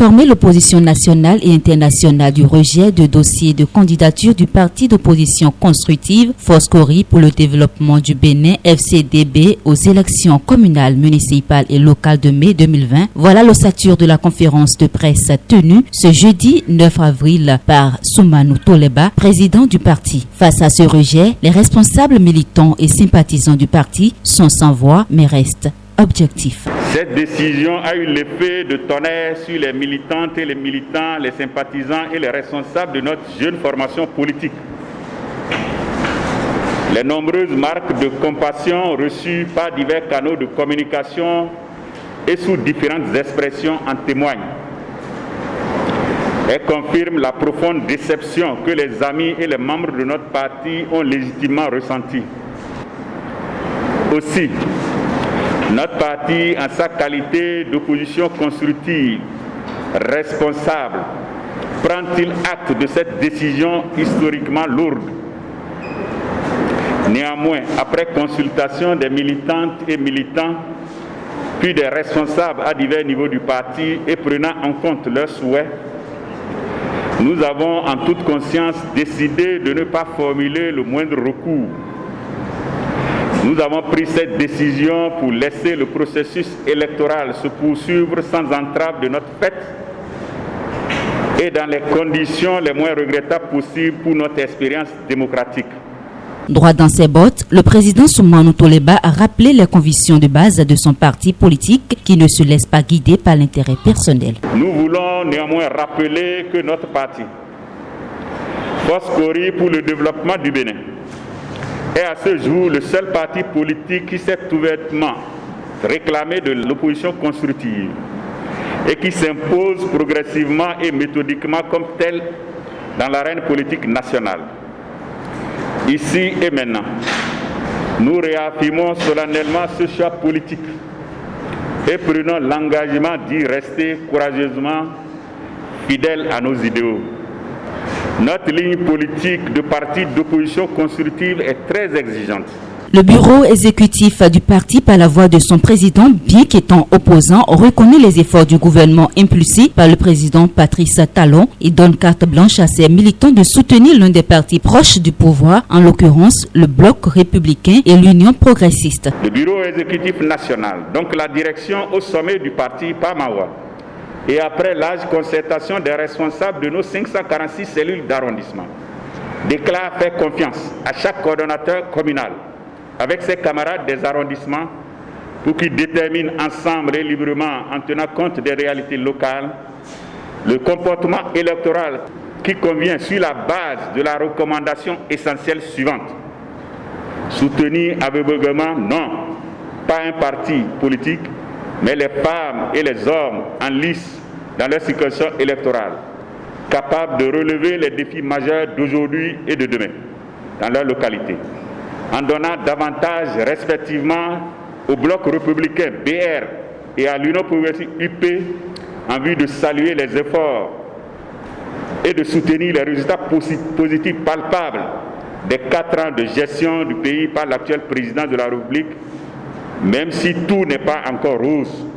informé l'opposition nationale et internationale du rejet de dossiers de candidature du parti d'opposition constructive Foscori pour le développement du Bénin FCDB aux élections communales, municipales et locales de mai 2020. Voilà l'ossature de la conférence de presse tenue ce jeudi 9 avril par Soumanou Toleba, président du parti. Face à ce rejet, les responsables militants et sympathisants du parti sont sans voix mais restent objectifs. Cette décision a eu l'effet de tonnerre sur les militantes et les militants, les sympathisants et les responsables de notre jeune formation politique. Les nombreuses marques de compassion reçues par divers canaux de communication et sous différentes expressions en témoignent. Elles confirment la profonde déception que les amis et les membres de notre parti ont légitimement ressentie. Aussi, notre parti, en sa qualité d'opposition constructive, responsable, prend-il acte de cette décision historiquement lourde? Néanmoins, après consultation des militantes et militants, puis des responsables à divers niveaux du parti et prenant en compte leurs souhaits, nous avons en toute conscience décidé de ne pas formuler le moindre recours. Nous avons pris cette décision pour laisser le processus électoral se poursuivre sans entrave de notre fait et dans les conditions les moins regrettables possibles pour notre expérience démocratique. Droit dans ses bottes, le président Soumanou Toleba a rappelé les convictions de base de son parti politique qui ne se laisse pas guider par l'intérêt personnel. Nous voulons néanmoins rappeler que notre parti, Foscori pour le développement du Bénin, est à ce jour le seul parti politique qui s'est ouvertement réclamé de l'opposition constructive et qui s'impose progressivement et méthodiquement comme tel dans l'arène politique nationale. Ici et maintenant, nous réaffirmons solennellement ce choix politique et prenons l'engagement d'y rester courageusement fidèles à nos idéaux. Notre ligne politique de parti d'opposition constructive est très exigeante. Le bureau exécutif du parti, par la voix de son président, bien qu'étant opposant, reconnaît les efforts du gouvernement impulsés par le président Patrice Talon et donne carte blanche à ses militants de soutenir l'un des partis proches du pouvoir, en l'occurrence le Bloc républicain et l'Union progressiste. Le bureau exécutif national, donc la direction au sommet du parti par ma voix, et après large concertation des responsables de nos 546 cellules d'arrondissement, déclare faire confiance à chaque coordonnateur communal avec ses camarades des arrondissements pour qu'ils déterminent ensemble et librement, en tenant compte des réalités locales, le comportement électoral qui convient sur la base de la recommandation essentielle suivante. Soutenir aveuglément, non, pas un parti politique, mais les femmes et les hommes en lice dans leur circonscription électorale, capables de relever les défis majeurs d'aujourd'hui et de demain dans leur localité, en donnant davantage respectivement au Bloc républicain BR et à l'Union progressiste UP en vue de saluer les efforts et de soutenir les résultats positifs palpables des 4 ans de gestion du pays par l'actuel président de la République, même si tout n'est pas encore rose.